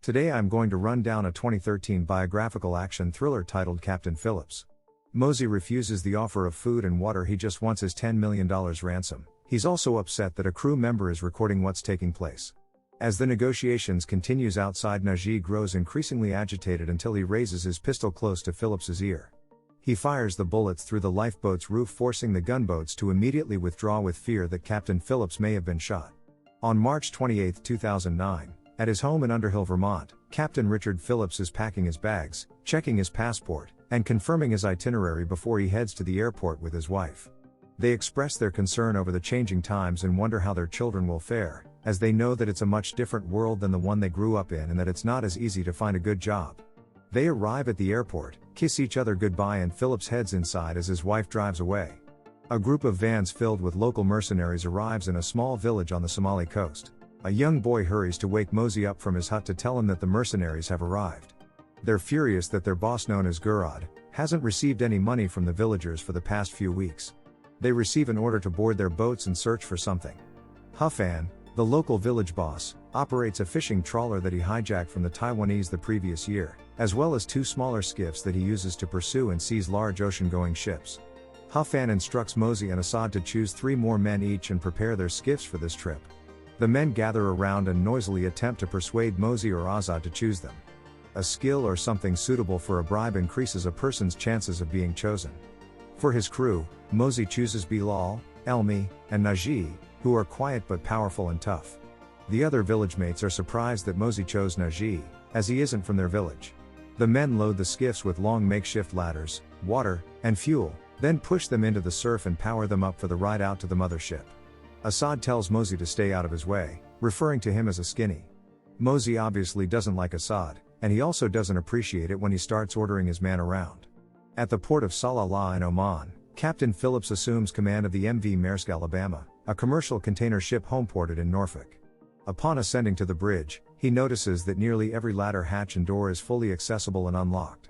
Today I'm going to run down a 2013 biographical action thriller titled Captain Phillips. Mose refuses the offer of food and water, he just wants his $10 million ransom. He's also upset that a crew member is recording what's taking place. As the negotiations continues outside, Najee grows increasingly agitated until he raises his pistol close to Phillips's ear. He fires the bullets through the lifeboat's roof, forcing the gunboats to immediately withdraw with fear that Captain Phillips may have been shot. On March 28, 2009, at his home in Underhill, Vermont, Captain Richard Phillips is packing his bags, checking his passport, and confirming his itinerary before he heads to the airport with his wife. They express their concern over the changing times and wonder how their children will fare, as they know that it's a much different world than the one they grew up in and that it's not as easy to find a good job. They arrive at the airport, kiss each other goodbye, and Phillips heads inside as his wife drives away. A group of vans filled with local mercenaries arrives in a small village on the Somali coast. A young boy hurries to wake Mose up from his hut to tell him that the mercenaries have arrived. They're furious that their boss, known as Gurad, hasn't received any money from the villagers for the past few weeks. They receive an order to board their boats and search for something. Huffan, the local village boss, operates a fishing trawler that he hijacked from the Taiwanese the previous year, as well as two smaller skiffs that he uses to pursue and seize large ocean-going ships. Huffan instructs Mose and Assad to choose 3 more men each and prepare their skiffs for this trip. The men gather around and noisily attempt to persuade Mose or Assad to choose them. A skill or something suitable for a bribe increases a person's chances of being chosen. For his crew, Mose chooses Bilal, Elmi, and Najee, who are quiet but powerful and tough. The other village mates are surprised that Mose chose Najee, as he isn't from their village. The men load the skiffs with long makeshift ladders, water, and fuel, then push them into the surf and power them up for the ride out to the mothership. Assad tells Mose to stay out of his way, referring to him as a skinny. Mose obviously doesn't like Assad, and he also doesn't appreciate it when he starts ordering his man around. At the port of Salalah in Oman, Captain Phillips assumes command of the MV Maersk Alabama, a commercial container ship homeported in Norfolk. Upon ascending to the bridge, he notices that nearly every ladder, hatch and door is fully accessible and unlocked.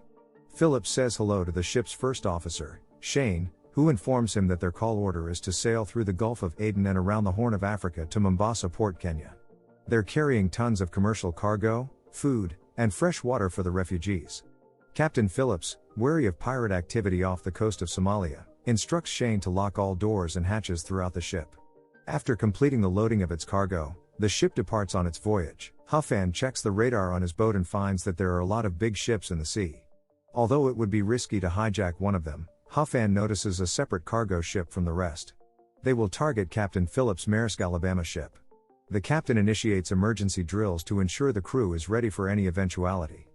Phillips says hello to the ship's first officer, Shane, who informs him that their call order is to sail through the Gulf of Aden and around the Horn of Africa to Mombasa Port, Kenya. They're carrying tons of commercial cargo, food, and fresh water for the refugees. Captain Phillips, wary of pirate activity off the coast of Somalia, instructs Shane to lock all doors and hatches throughout the ship. After completing the loading of its cargo, the ship departs on its voyage. Huffan checks the radar on his boat and finds that there are a lot of big ships in the sea. Although it would be risky to hijack one of them, Huffan notices a separate cargo ship from the rest. They will target Captain Phillips' Maersk Alabama ship. The captain initiates emergency drills to ensure the crew is ready for any eventuality.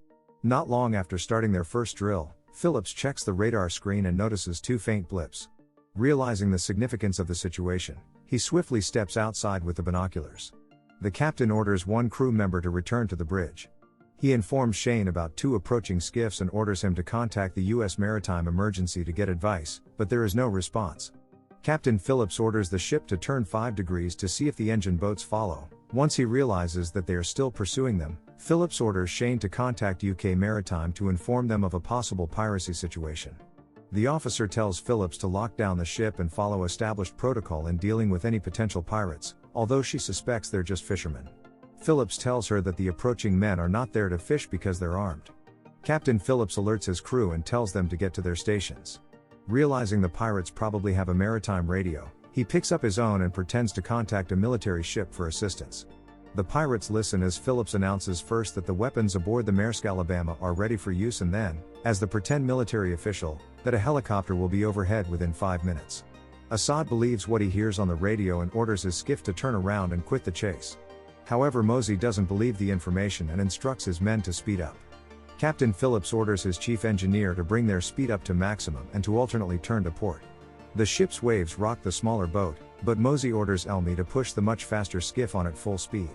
Not long after starting their first drill, Phillips checks the radar screen and notices 2 faint blips. Realizing the significance of the situation, he swiftly steps outside with the binoculars. The captain orders one crew member to return to the bridge. He informs Shane about 2 approaching skiffs and orders him to contact the U.S. Maritime Emergency to get advice, but there is no response. Captain Phillips orders the ship to turn 5 degrees to see if the engine boats follow. Once he realizes that they are still pursuing them, Phillips orders Shane to contact UK Maritime to inform them of a possible piracy situation. The officer tells Phillips to lock down the ship and follow established protocol in dealing with any potential pirates, although she suspects they're just fishermen. Phillips tells her that the approaching men are not there to fish because they're armed. Captain Phillips alerts his crew and tells them to get to their stations. Realizing the pirates probably have a maritime radio, he picks up his own and pretends to contact a military ship for assistance. The pirates listen as Phillips announces first that the weapons aboard the Maersk Alabama are ready for use, and then, as the pretend military official, that a helicopter will be overhead within 5 minutes. Assad believes what he hears on the radio and orders his skiff to turn around and quit the chase. However, Mose doesn't believe the information and instructs his men to speed up. Captain Phillips orders his chief engineer to bring their speed up to maximum and to alternately turn to port. The ship's waves rock the smaller boat, but Mose orders Elmi to push the much faster skiff on at full speed.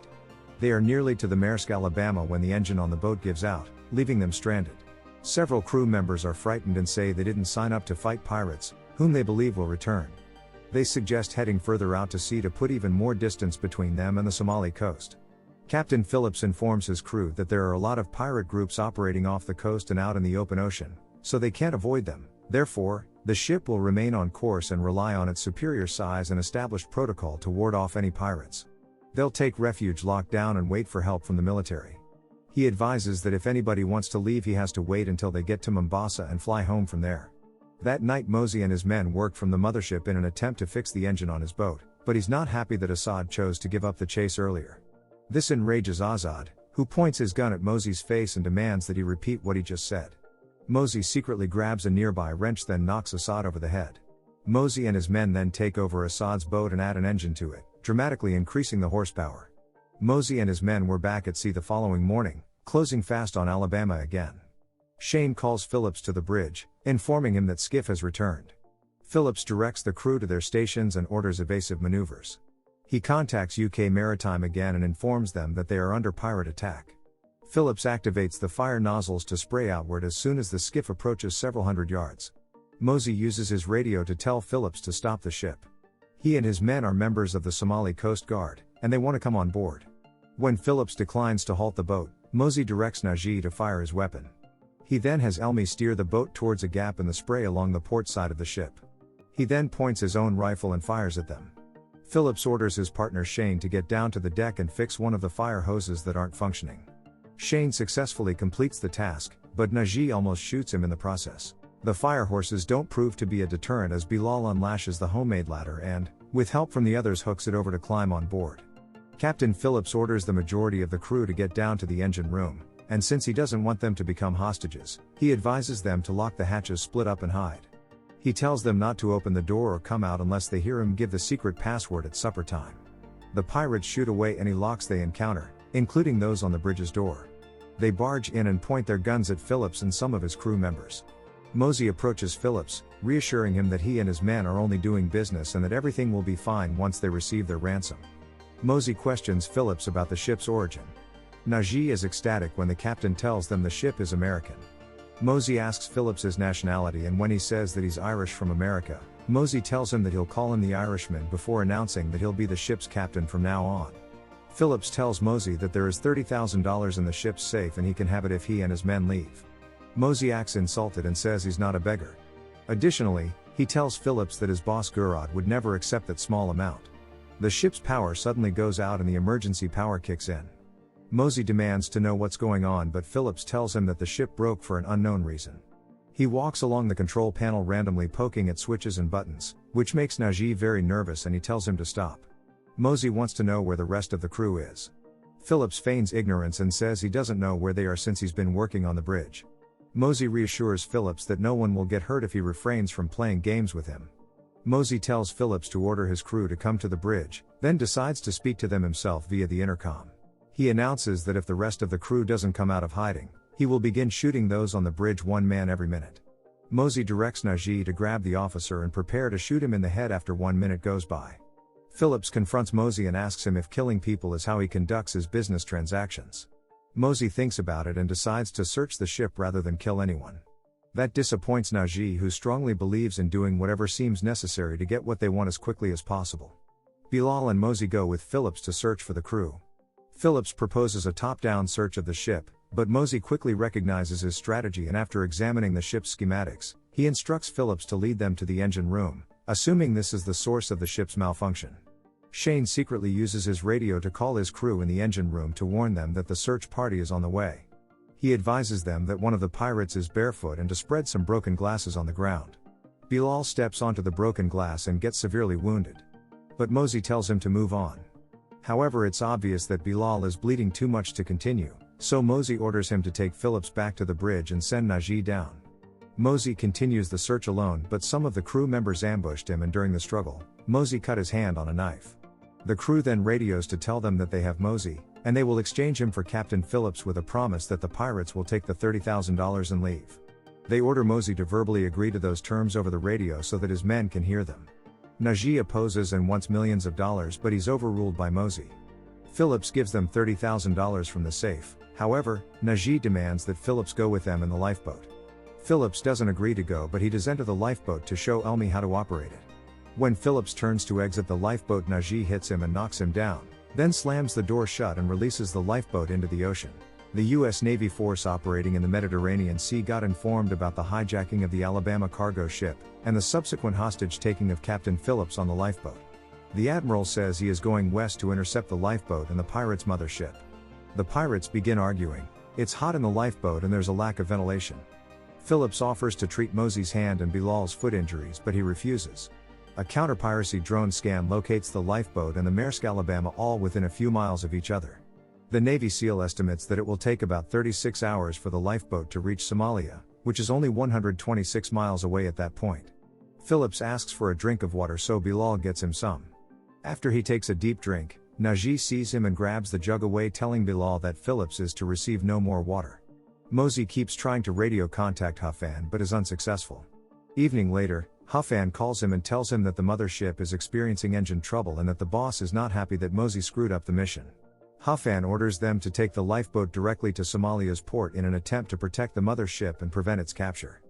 They are nearly to the Maersk Alabama when the engine on the boat gives out, leaving them stranded. Several crew members are frightened and say they didn't sign up to fight pirates, whom they believe will return. They suggest heading further out to sea to put even more distance between them and the Somali coast. Captain Phillips informs his crew that there are a lot of pirate groups operating off the coast and out in the open ocean, so they can't avoid them. Therefore, the ship will remain on course and rely on its superior size and established protocol to ward off any pirates. They'll take refuge, lock down, and wait for help from the military. He advises that if anybody wants to leave he has to wait until they get to Mombasa and fly home from there. That night Mose and his men work from the mothership in an attempt to fix the engine on his boat, but he's not happy that Assad chose to give up the chase earlier. This enrages Assad, who points his gun at Mose's face and demands that he repeat what he just said. Mose secretly grabs a nearby wrench, then knocks Assad over the head. Mose and his men then take over Assad's boat and add an engine to it, dramatically increasing the horsepower. Mose and his men were back at sea the following morning, closing fast on Alabama again. Shane calls Phillips to the bridge, informing him that skiff has returned. Phillips directs the crew to their stations and orders evasive maneuvers. He contacts UK Maritime again and informs them that they are under pirate attack. Phillips activates the fire nozzles to spray outward as soon as the skiff approaches several hundred yards. Mose uses his radio to tell Phillips to stop the ship. He and his men are members of the Somali Coast Guard, and they want to come on board. When Phillips declines to halt the boat, Mose directs Najee to fire his weapon. He then has Elmi steer the boat towards a gap in the spray along the port side of the ship. He then points his own rifle and fires at them. Phillips orders his partner Shane to get down to the deck and fix one of the fire hoses that aren't functioning. Shane successfully completes the task, but Najee almost shoots him in the process. The fire hoses don't prove to be a deterrent as Bilal unlashes the homemade ladder and, with help from the others, hooks it over to climb on board. Captain Phillips orders the majority of the crew to get down to the engine room, and since he doesn't want them to become hostages, he advises them to lock the hatches, split up and hide. He tells them not to open the door or come out unless they hear him give the secret password at supper time. The pirates shoot away any locks they encounter, including those on the bridge's door. They barge in and point their guns at Phillips and some of his crew members. Mose approaches Phillips, reassuring him that he and his men are only doing business and that everything will be fine once they receive their ransom. Mose questions Phillips about the ship's origin. Najee is ecstatic when the captain tells them the ship is American. Mose asks Phillips his nationality, and when he says that he's Irish from America, Mose tells him that he'll call him the Irishman before announcing that he'll be the ship's captain from now on. Phillips tells Mose that there is $30,000 in the ship's safe and he can have it if he and his men leave. Mose acts insulted and says he's not a beggar. Additionally, he tells Phillips that his boss Gurad would never accept that small amount. The ship's power suddenly goes out and the emergency power kicks in. Mose demands to know what's going on, but Phillips tells him that the ship broke for an unknown reason. He walks along the control panel randomly poking at switches and buttons, which makes Najee very nervous and he tells him to stop. Mose wants to know where the rest of the crew is. Phillips feigns ignorance and says he doesn't know where they are since he's been working on the bridge. Mose reassures Phillips that no one will get hurt if he refrains from playing games with him. Mose tells Phillips to order his crew to come to the bridge, then decides to speak to them himself via the intercom. He announces that if the rest of the crew doesn't come out of hiding, he will begin shooting those on the bridge, one man every minute. Mose directs Najee to grab the officer and prepare to shoot him in the head after 1 minute goes by. Phillips confronts Mose and asks him if killing people is how he conducts his business transactions. Mose thinks about it and decides to search the ship rather than kill anyone. That disappoints Najee, who strongly believes in doing whatever seems necessary to get what they want as quickly as possible. Bilal and Mose go with Phillips to search for the crew. Phillips proposes a top-down search of the ship, but Mose quickly recognizes his strategy and after examining the ship's schematics, he instructs Phillips to lead them to the engine room, assuming this is the source of the ship's malfunction. Shane secretly uses his radio to call his crew in the engine room to warn them that the search party is on the way. He advises them that one of the pirates is barefoot and to spread some broken glasses on the ground. Bilal steps onto the broken glass and gets severely wounded. But Mose tells him to move on. However, it's obvious that Bilal is bleeding too much to continue, so Mose orders him to take Phillips back to the bridge and send Najee down. Mose continues the search alone, but some of the crew members ambushed him and during the struggle, Mose cut his hand on a knife. The crew then radios to tell them that they have Mose, and they will exchange him for Captain Phillips with a promise that the pirates will take the $30,000 and leave. They order Mose to verbally agree to those terms over the radio so that his men can hear them. Najee opposes and wants millions of dollars, but he's overruled by Mose. Phillips gives them $30,000 from the safe, however, Najee demands that Phillips go with them in the lifeboat. Phillips doesn't agree to go, but he does enter the lifeboat to show Elmi how to operate it. When Phillips turns to exit the lifeboat, Najee hits him and knocks him down, then slams the door shut and releases the lifeboat into the ocean. The U.S. Navy force operating in the Mediterranean Sea got informed about the hijacking of the Alabama cargo ship, and the subsequent hostage-taking of Captain Phillips on the lifeboat. The admiral says he is going west to intercept the lifeboat and the pirates' mothership. The pirates begin arguing. It's hot in the lifeboat and there's a lack of ventilation. Phillips offers to treat Mose's hand and Bilal's foot injuries, but he refuses. A counter-piracy drone scan locates the lifeboat and the Maersk Alabama all within a few miles of each other. The Navy SEAL estimates that it will take about 36 hours for the lifeboat to reach Somalia, which is only 126 miles away at that point. Phillips asks for a drink of water, so Bilal gets him some. After he takes a deep drink, Najee sees him and grabs the jug away, telling Bilal that Phillips is to receive no more water. Mose keeps trying to radio contact Huffan but is unsuccessful. Evening later, Huffan calls him and tells him that the mothership is experiencing engine trouble and that the boss is not happy that Mose screwed up the mission. Huffan orders them to take the lifeboat directly to Somalia's port in an attempt to protect the mothership and prevent its capture.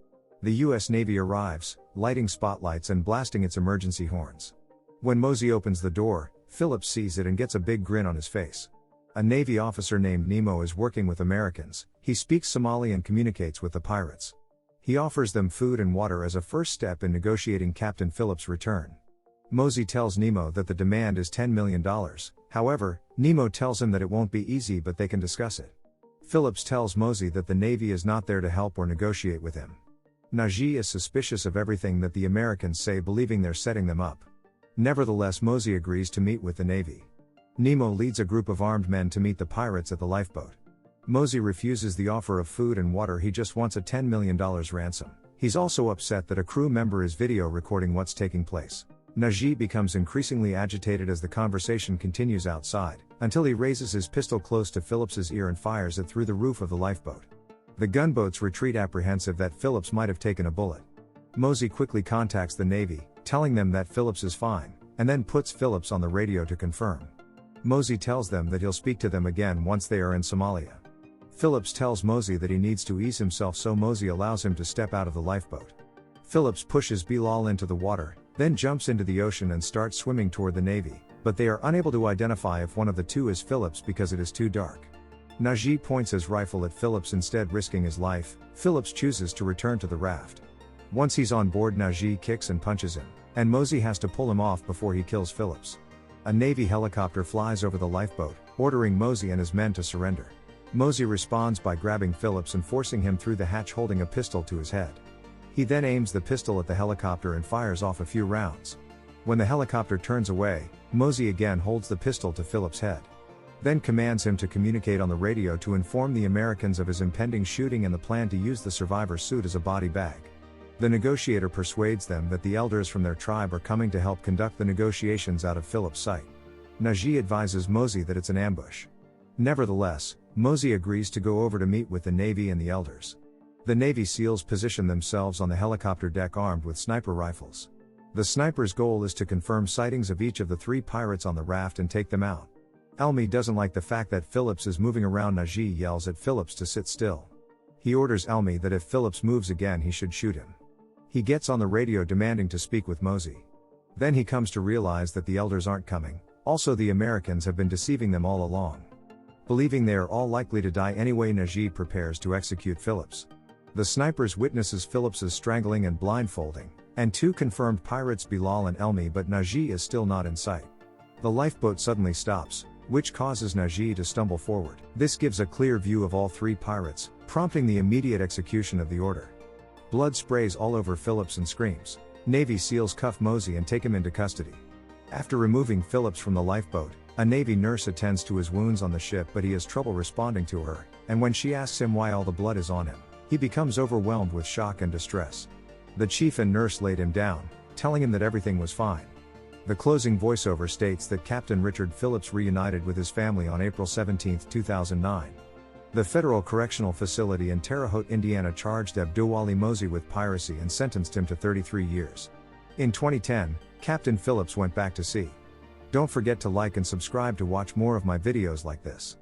The US Navy arrives, lighting spotlights and blasting its emergency horns. When Mose opens the door, Phillips sees it and gets a big grin on his face. A Navy officer named Nemo is working with Americans. He speaks Somali and communicates with the pirates. He offers them food and water as a first step in negotiating Captain Phillips' return. Mose tells Nemo that the demand is $10 million. However, Nemo tells him that it won't be easy, but they can discuss it. Phillips tells Mose that the Navy is not there to help or negotiate with him. Najee is suspicious of everything that the Americans say, believing they're setting them up. Nevertheless, Mose agrees to meet with the Navy. Nemo leads a group of armed men to meet the pirates at the lifeboat. Mose refuses the offer of food and water. He just wants a $10 million ransom. He's also upset that a crew member is video recording what's taking place. Najee becomes increasingly agitated as the conversation continues outside, until he raises his pistol close to Phillips's ear and fires it through the roof of the lifeboat. The gunboats retreat, apprehensive that Phillips might have taken a bullet. Mose quickly contacts the Navy, telling them that Phillips is fine, and then puts Phillips on the radio to confirm. Mose tells them that he'll speak to them again once they are in Somalia. Phillips tells Mose that he needs to ease himself, so Mose allows him to step out of the lifeboat. Phillips pushes Bilal into the water, then jumps into the ocean and starts swimming toward the Navy, but they are unable to identify if one of the two is Phillips because it is too dark. Najee points his rifle at Phillips, instead risking his life. Phillips chooses to return to the raft. Once he's on board, Najee kicks and punches him, and Mose has to pull him off before he kills Phillips. A Navy helicopter flies over the lifeboat, ordering Mose and his men to surrender. Mose responds by grabbing Phillips and forcing him through the hatch, holding a pistol to his head. He then aims the pistol at the helicopter and fires off a few rounds. When the helicopter turns away, Mose again holds the pistol to Phillips' head. Then commands him to communicate on the radio to inform the Americans of his impending shooting and the plan to use the survivor's suit as a body bag. The negotiator persuades them that the elders from their tribe are coming to help conduct the negotiations out of Phillips' sight. Najee advises Mose that it's an ambush. Nevertheless, Mose agrees to go over to meet with the Navy and the elders. The Navy SEALs position themselves on the helicopter deck armed with sniper rifles. The sniper's goal is to confirm sightings of each of the three pirates on the raft and take them out. Elmi doesn't like the fact that Phillips is moving around. Najee yells at Phillips to sit still. He orders Elmi that if Phillips moves again, he should shoot him. He gets on the radio demanding to speak with Mose. Then he comes to realize that the elders aren't coming. Also, the Americans have been deceiving them all along. Believing they are all likely to die anyway, Najee prepares to execute Phillips. The snipers witnesses Phillips's strangling and blindfolding, and two confirmed pirates, Bilal and Elmi, but Najee is still not in sight. The lifeboat suddenly stops, which causes Najee to stumble forward. This gives a clear view of all three pirates, prompting the immediate execution of the order. Blood sprays all over Phillips and screams. Navy SEALs cuff Mose and take him into custody. After removing Phillips from the lifeboat, a Navy nurse attends to his wounds on the ship, but he has trouble responding to her, and when she asks him why all the blood is on him, he becomes overwhelmed with shock and distress. The chief and nurse laid him down, telling him that everything was fine. The closing voiceover states that Captain Richard Phillips reunited with his family on April 17, 2009. The Federal Correctional Facility in Terre Haute, Indiana charged Abduwali Muse with piracy and sentenced him to 33 years. In 2010, Captain Phillips went back to sea. Don't forget to like and subscribe to watch more of my videos like this.